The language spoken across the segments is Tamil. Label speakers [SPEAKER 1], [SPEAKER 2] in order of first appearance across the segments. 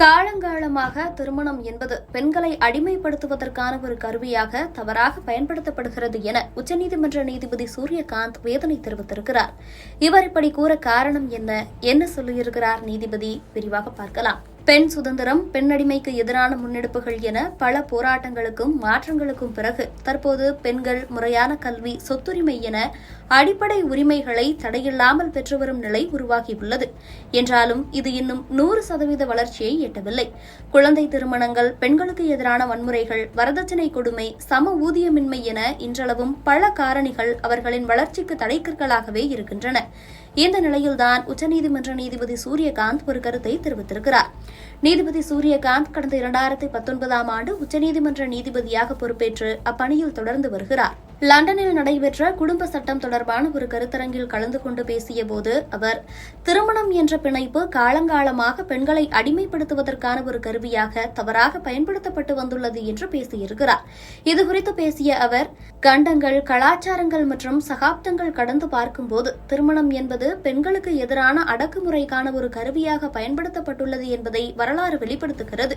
[SPEAKER 1] காலங்காலமாக திருமணம் என்பது பெண்களை அடிமைப்படுத்துவதற்கான ஒரு கருவியாக தவறாக பயன்படுத்தப்படுகிறது என உச்சநீதிமன்ற நீதிபதி சூரியகாந்த் வேதனை தெரிவித்திருக்கிறார். இவர் இப்படி கூற காரணம் என்ன சொல்லியிருக்கிறார் நீதிபதி? விரிவாக பார்க்கலாம். பெண் சுதந்திரம், பெண்ணடிமைக்கு எதிரான முன்னெடுப்புகள் என பல போராட்டங்களுக்கும் மாற்றங்களுக்கும் பிறகு தற்போது பெண்கள் முறையான கல்வி, சொத்துரிமை என அடிப்படை உரிமைகளை தடையில்லாமல் பெற்று வரும் நிலை உருவாகியுள்ளது. என்றாலும் இது இன்னும் 100% வளர்ச்சியை எட்டவில்லை. குழந்தை திருமணங்கள், பெண்களுக்கு எதிரான வன்முறைகள், வரதட்சணை கொடுமை, சம ஊதியமின்மை என இன்றளவும் பல காரணிகள் அவர்களின் வளர்ச்சிக்கு தடைக்கற்களாகவே இருக்கின்றன. இந்த நிலையில்தான் உச்சநீதிமன்ற நீதிபதி சூரியகாந்த் ஒரு கருத்தை தெரிவித்திருக்கிறார். நீதிபதி சூரியகாந்த் கடந்த 2019 ஆண்டு உச்சநீதிமன்ற நீதிபதியாக பொறுப்பேற்று அப்பணியில் தொடர்ந்து வருகிறார். லண்டனில் நடைபெற்ற குடும்ப சட்டம் தொடர்பான ஒரு கருத்தரங்கில் கலந்து கொண்டு பேசியபோது அவர், திருமணம் என்ற பிணைப்பு காலங்காலமாக பெண்களை அடிமைப்படுத்துவதற்கான ஒரு கருவியாக தவறாக பயன்படுத்தப்பட்டு வந்துள்ளது என்று பேசியிருக்கிறார். இதுகுறித்து பேசிய அவர், கண்டங்கள், கலாச்சாரங்கள் மற்றும் சகாப்தங்கள் கடந்து பார்க்கும்போது திருமணம் என்பது பெண்களுக்கு எதிரான அடக்குமுறைக்கான ஒரு கருவியாக பயன்படுத்தப்பட்டுள்ளது என்பதை வரலாறு வெளிப்படுத்துகிறது.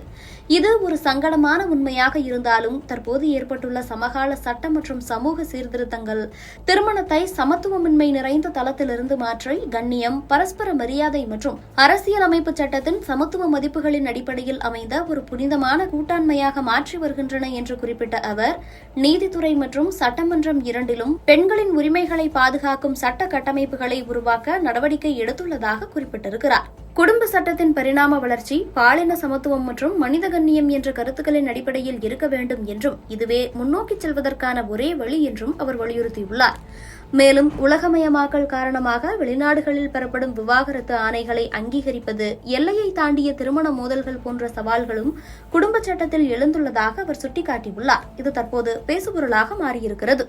[SPEAKER 1] இது ஒரு சங்கடமான உண்மையாக இருந்தாலும் தற்போது ஏற்பட்டுள்ள சமகால சட்டம் மற்றும் சமூக சீர்திருத்தங்கள் திருமணத்தை சமத்துவமின்மை நிறைந்த தளத்திலிருந்து மாற்றி கண்ணியம், பரஸ்பர மரியாதை மற்றும் அரசியலமைப்பு சட்டத்தின் சமத்துவ மதிப்புகளின் அடிப்படையில் அமைந்த ஒரு புனிதமான கூட்டாண்மையாக மாற்றி வருகின்றன என்று குறிப்பிட்ட அவர், நீதித்துறை மற்றும் சட்டமன்றம் இரண்டிலும் பெண்களின் உரிமைகளை பாதுகாக்கும் சட்ட கட்டமைப்புகளை உருவாக்க நடவடிக்கை எடுத்துள்ளதாக குறிப்பிட்டிருக்கிறார். குடும்ப சட்டத்தின் பரிணாம வளர்ச்சி பாலின சமத்துவம் மற்றும் மனித கண்ணியம் என்ற கருத்துக்களின் அடிப்படையில் இருக்க வேண்டும் என்றும் இதுவே முன்னோக்கிச் செல்வதற்கான ஒரே வழி என்றும் அவர் வலியுறுத்தியுள்ளார். மேலும் உலகமயமாக்கல் காரணமாக வெளிநாடுகளில் பெறப்படும் விவாகரத்து ஆணைகளை அங்கீகரிப்பது, எல்லையை தாண்டிய திருமண மோதல்கள் போன்ற சவால்களும் குடும்ப சட்டத்தில் எழுந்துள்ளதாக அவர் சுட்டிக்காட்டியுள்ளார். இது தற்போது பேசுபொருளாக மாறியிருக்கிறது.